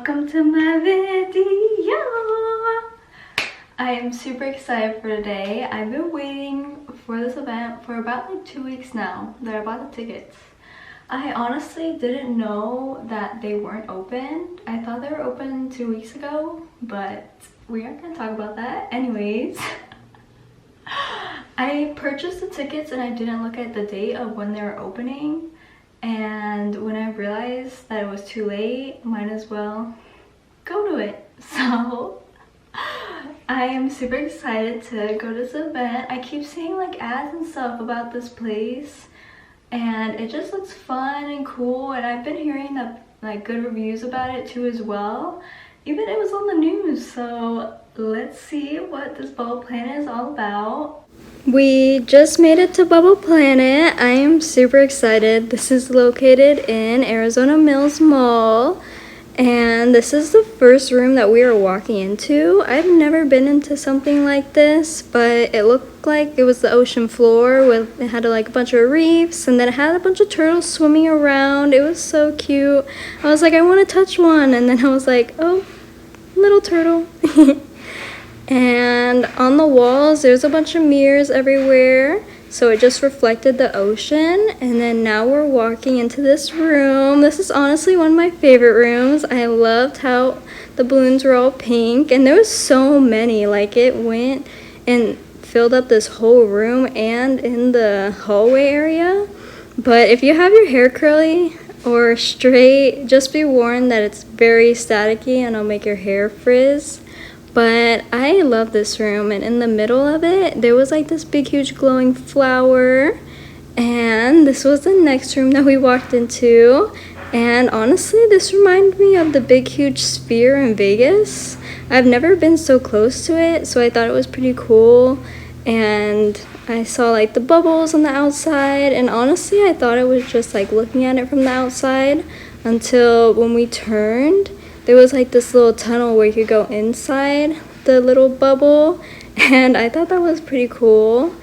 welcome to my video. I am super excited for today. I've been waiting for this event for about like 2 weeks now that I bought the tickets. I honestly didn't know that they weren't open. I thought they were open 2 weeks ago, but we aren't gonna talk about that. Anyways, I purchased the tickets and I didn't look at the date of when they were opening. And when I realized that it was too late, might as well go to it. So I am super excited to go to this event. I keep seeing like ads and stuff about this place and it just looks fun and cool, and I've been hearing that like good reviews about it too as well. Even it was on the news, so let's see what this Bubble Planet is all about. We just made it to Bubble Planet. I am super excited. This is located in Arizona Mills Mall, and this is the first room that we are walking into. I've never been into something like this, but it looked like it was the ocean floor with, it had like a bunch of reefs, and then it had a bunch of turtles swimming around. It was so cute. I was like, I want to touch one, and then I was like, oh, little turtle. And on the walls there's a bunch of mirrors everywhere, so it just reflected the ocean. And then now we're walking into this room. This is honestly one of my favorite rooms. I loved how the balloons were all pink, and there was so many, like it went and filled up this whole room and in the hallway area. But if you have your hair curly or straight, just be warned that it's very staticky and it'll make your hair frizz. But I love this room, and in the middle of it there was like this big huge glowing flower, and this was the next room that we walked into. And honestly, this reminded me of the big huge sphere in Vegas. I've never been so close to it, so I thought it was pretty cool. And I saw like the bubbles on the outside, and honestly I thought it was just like looking at it from the outside until when we turned, there was like this little tunnel where you could go inside the little bubble, and I thought that was pretty cool.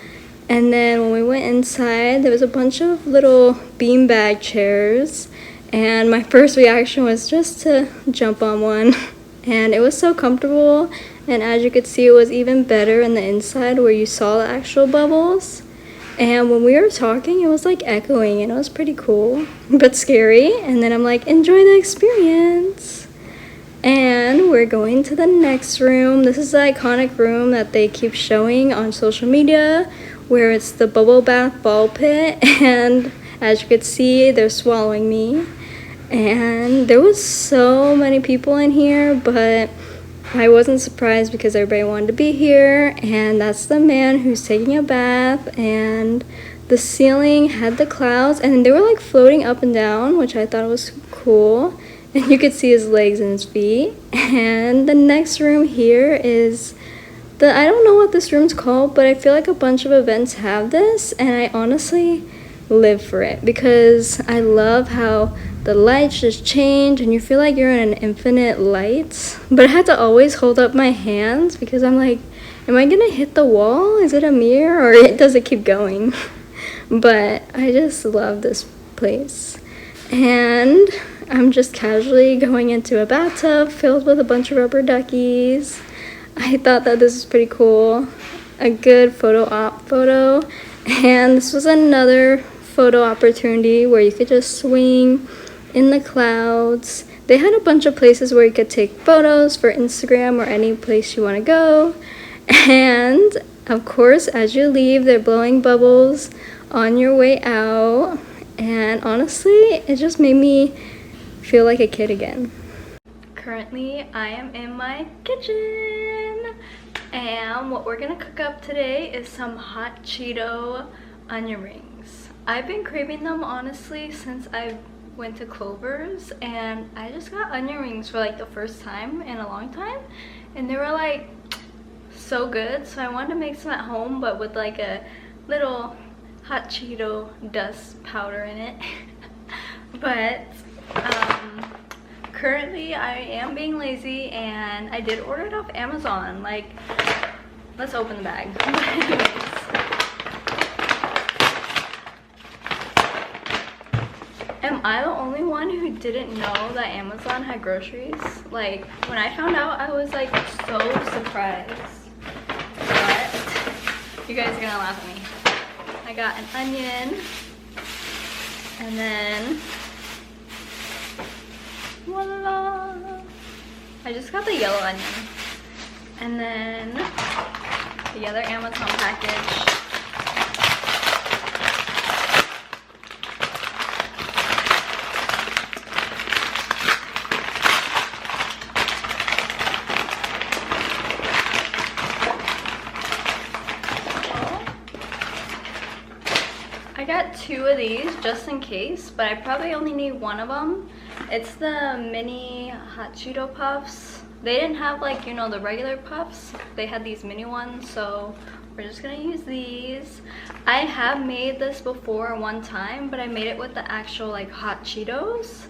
And then when we went inside, there was a bunch of little beanbag chairs, and my first reaction was just to jump on one. And it was so comfortable, and as you could see, it was even better in the inside where you saw the actual bubbles. And when we were talking, it was like echoing, and it was pretty cool but scary. And then I'm like, enjoy the experience. And we're going to the next room. This is the iconic room that they keep showing on social media, where it's the bubble bath ball pit. And as you could see, they're swallowing me. And there was so many people in here, but I wasn't surprised because everybody wanted to be here. And that's the man who's taking a bath, and the ceiling had the clouds, and they were like floating up and down, which I thought was cool. And you could see his legs and his feet. And the next room here is I don't know what this room's called, but I feel like a bunch of events have this, and I honestly live for it because I love how the lights just change and you feel like you're in an infinite lights. But I had to always hold up my hands because I'm like, am I gonna hit the wall? Is it a mirror, or does it keep going? But I just love this place. And I'm just casually going into a bathtub filled with a bunch of rubber duckies. I thought that this was pretty cool. A good photo op photo. And this was another photo opportunity where you could just swing in the clouds. They had a bunch of places where you could take photos for Instagram or any place you want to go. And of course, as you leave, they're blowing bubbles on your way out. And honestly, it just made me feel like a kid again. Currently, I am in my kitchen, and what we're gonna cook up today is some hot Cheeto onion rings. I've been craving them honestly since I went to Clover's, and I just got onion rings for like the first time in a long time, and they were like so good, so I wanted to make some at home, but with like a little hot Cheeto dust powder in it. But currently I am being lazy, and I did order it off Amazon. Like, let's open the bag. I'm Am I the only one who didn't know that Amazon had groceries? Like, when I found out, I was like so surprised. But you guys are gonna laugh at me. I got an onion, and then voila! I just got the yellow onion, and then the other Amazon package. I got 2 of these just in case, but I probably only need 1 of them. It's the mini hot Cheeto puffs. They didn't have, like, you know, the regular puffs. They had these mini ones, so we're just gonna use these. I have made this before one time, but I made it with the actual like hot Cheetos,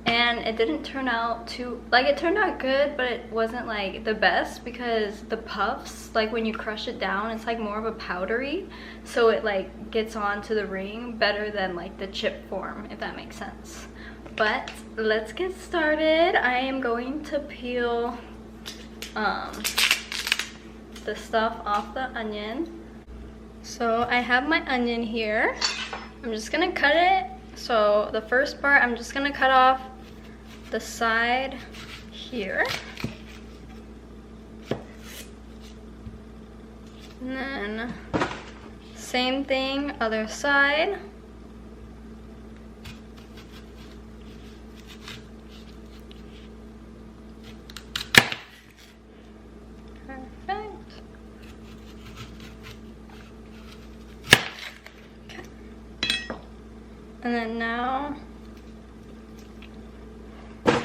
and it didn't turn out too, like, it turned out good, but it wasn't like the best because the puffs, like when you crush it down, it's like more of a powdery, so it like gets onto the ring better than like the chip form, if that makes sense. But let's get started. I am going to peel the stuff off the onion. So I have my onion here. I'm just gonna cut it. So the first part, I'm just gonna cut off the side here. And then same thing, other side. Perfect. Okay. And then now I'm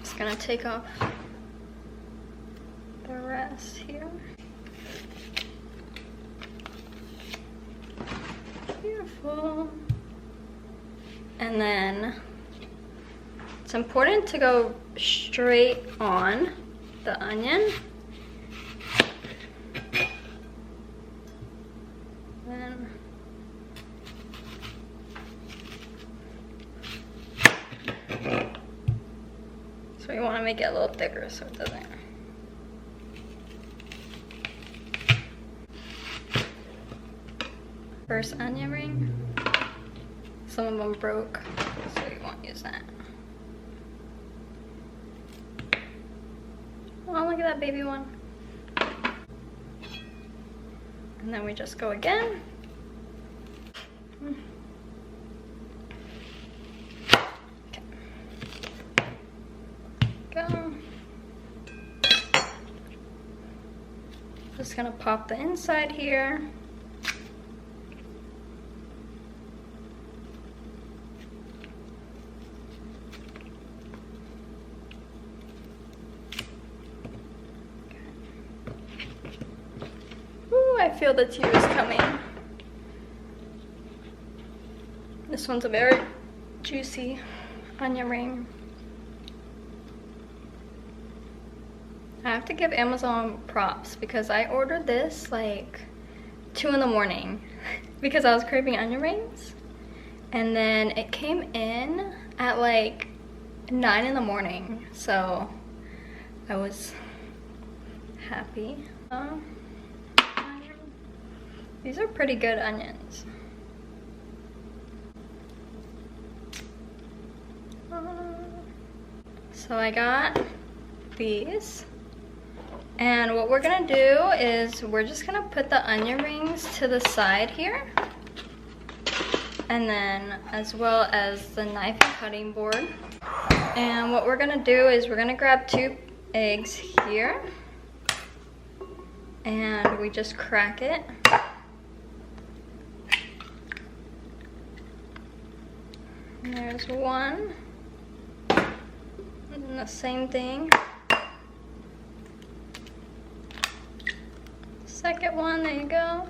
just gonna take off the rest here. Beautiful. And then it's important to go straight on the onion. Then so we want to make it a little thicker so it doesn't. First onion ring. Some of them broke, so you won't use that. Oh, look at that baby one. And then we just go again. Okay. Go. Just gonna pop the inside here. I feel the tears coming. This one's a very juicy onion ring. I have to give Amazon props because I ordered this like 2 in the morning because I was craving onion rings, and then it came in at like 9 in the morning, so I was happy. These are pretty good onions. So I got these. And what we're gonna do is we're just gonna put the onion rings to the side here. And then as well as the knife and cutting board. And what we're gonna do is we're gonna grab 2 eggs here. And we just crack it. And there's one. And the same thing. Second one, there you go.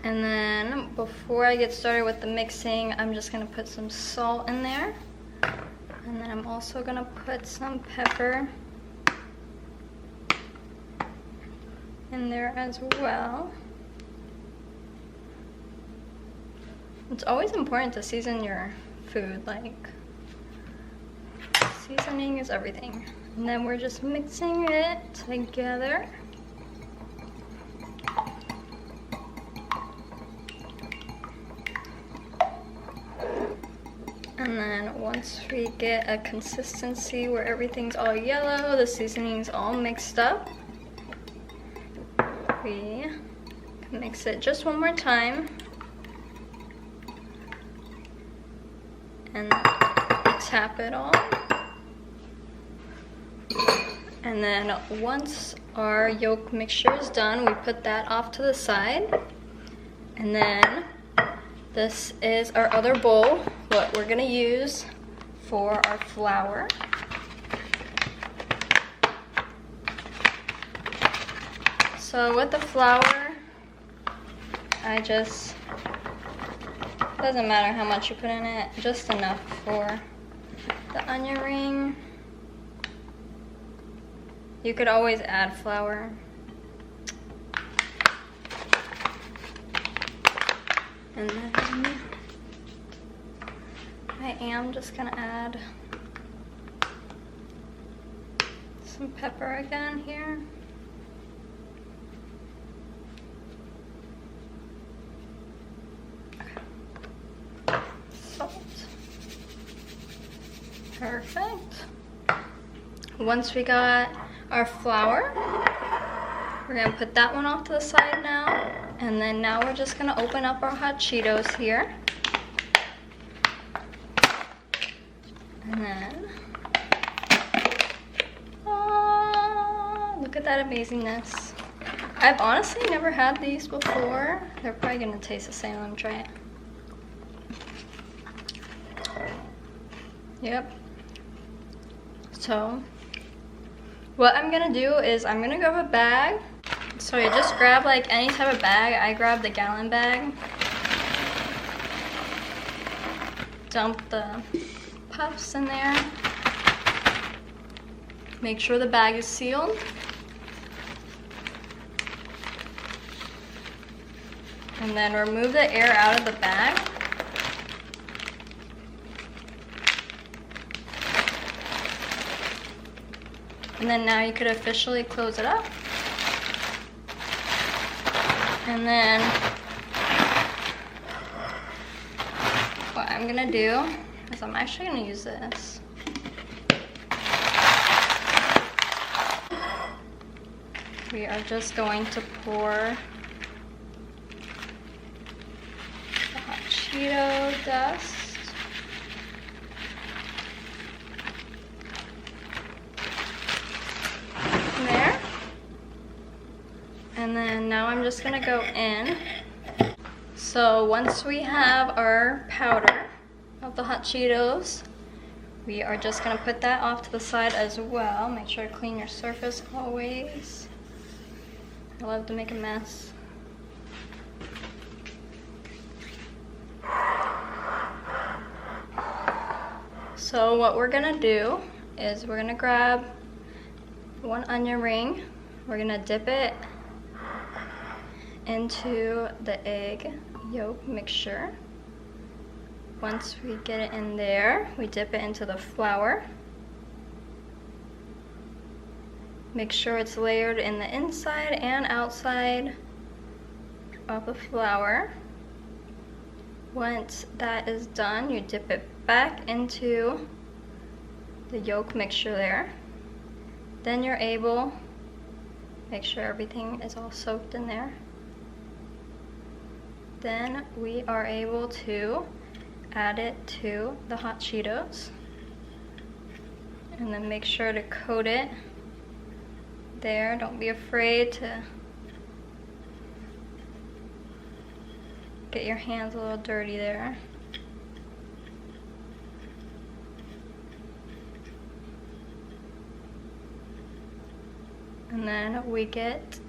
And then before I get started with the mixing, I'm just gonna put some salt in there. And then I'm also gonna put some pepper in there as well. It's always important to season your food, like seasoning is everything. And then we're just mixing it together. And then once we get a consistency where everything's all yellow, the seasoning's all mixed up, we mix it just one more time. And tap it all. And then once our yolk mixture is done, we put that off to the side. And then this is our other bowl, what we're gonna use for our flour. So with the flour, doesn't matter how much you put in it, just enough for the onion ring. You could always add flour. And then I am just gonna add some pepper again here. Okay. Salt. Perfect. Once we got our flour, we're gonna put that one off to the side now. And then now we're just gonna open up our hot Cheetos here. And then, look at that amazingness. I've honestly never had these before. They're probably gonna taste the same. Let me try it. Yep. So, what I'm gonna do is I'm gonna grab a bag. So you just grab like any type of bag. I grabbed the gallon bag. Dump the puffs in there. Make sure the bag is sealed. And then remove the air out of the bag. And then now you could officially close it up. And then what I'm gonna do is I'm actually gonna use this. We are just going to pour the hot Cheeto dust. There. And then now I'm just gonna go in. So once we have our powder of the hot Cheetos, we are just gonna put that off to the side as well. Make sure to clean your surface always. I love to make a mess. So what we're gonna do is we're gonna grab one onion ring. We're gonna dip it into the egg yolk mixture. Once we get it in there, we dip it into the flour. Make sure it's layered in the inside and outside of the flour. Once that is done, you dip it back into the yolk mixture there. Then you're able, make sure everything is all soaked in there. Then we are able to add it to the hot Cheetos. And then make sure to coat it there. Don't be afraid to get your hands a little dirty there. And then we get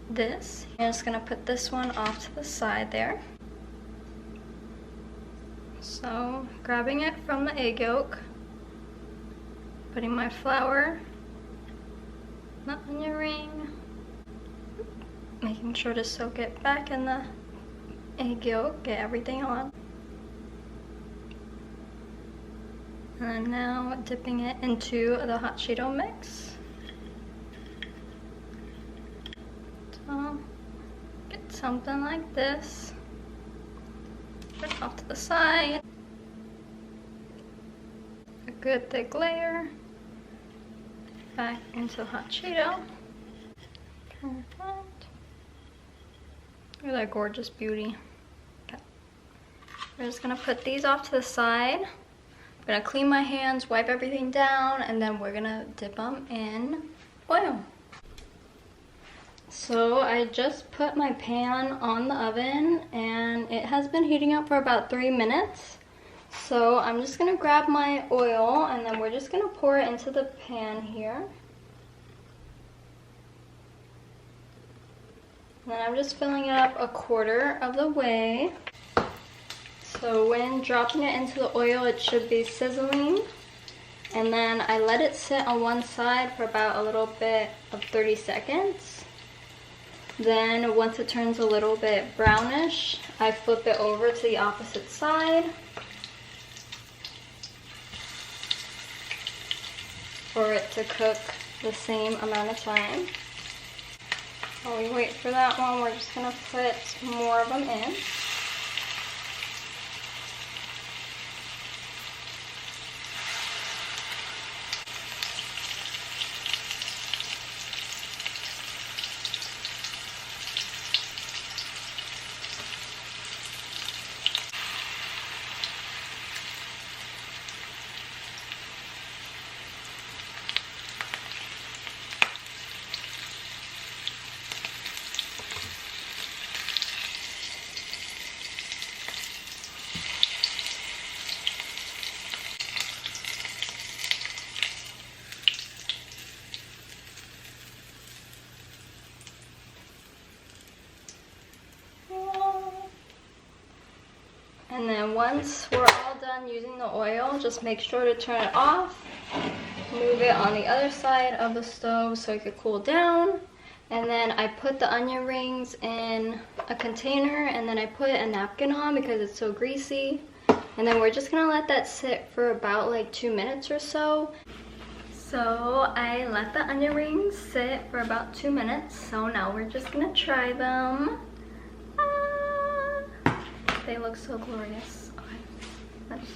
this. I'm just gonna put this one off to the side there. So, grabbing it from the egg yolk, putting my flour, the onion ring, making sure to soak it back in the egg yolk, get everything on. And then now dipping it into the hot Cheeto mix. So get something like this. Put it off to the side. A good thick layer. Back into the hot Cheeto. Perfect. Look at that gorgeous beauty. Okay. We're just gonna put these off to the side. I'm gonna clean my hands, wipe everything down, and then we're gonna dip them in oil. So I just put my pan on the oven and it has been heating up for about 3 minutes. So I'm just gonna grab my oil and then we're just gonna pour it into the pan here. And then I'm just filling it up 1/4 of the way. So when dropping it into the oil, it should be sizzling. And then I let it sit on one side for about a little bit of 30 seconds. Then once it turns a little bit brownish, I flip it over to the opposite side. For it to cook the same amount of time. While we wait for that one, we're just gonna put more of them in. And then once we're all done using the oil, just make sure to turn it off. Move it on the other side of the stove so it could cool down. And then I put the onion rings in a container and then I put a napkin on because it's so greasy. And then we're just gonna let that sit for about like 2 minutes or so. So I let the onion rings sit for about 2 minutes. So now we're just gonna try them. They look so glorious. Okay, let's.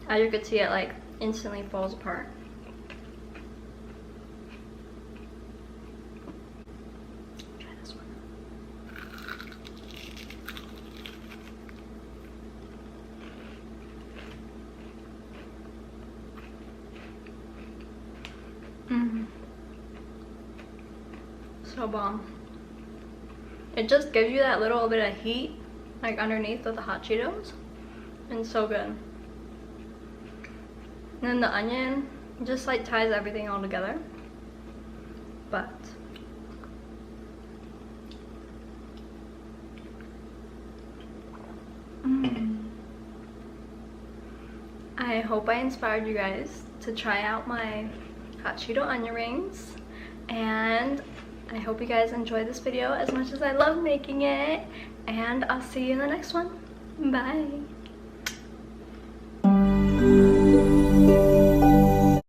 As you could see, it like instantly falls apart. Try this one. So bomb. It just gives you that little bit of heat like underneath with the hot Cheetos, and so good. And then the onion just like ties everything all together. But I hope I inspired you guys to try out my hot Cheeto onion rings, and I hope you guys enjoyed this video as much as I love making it, and I'll see you in the next one. Bye!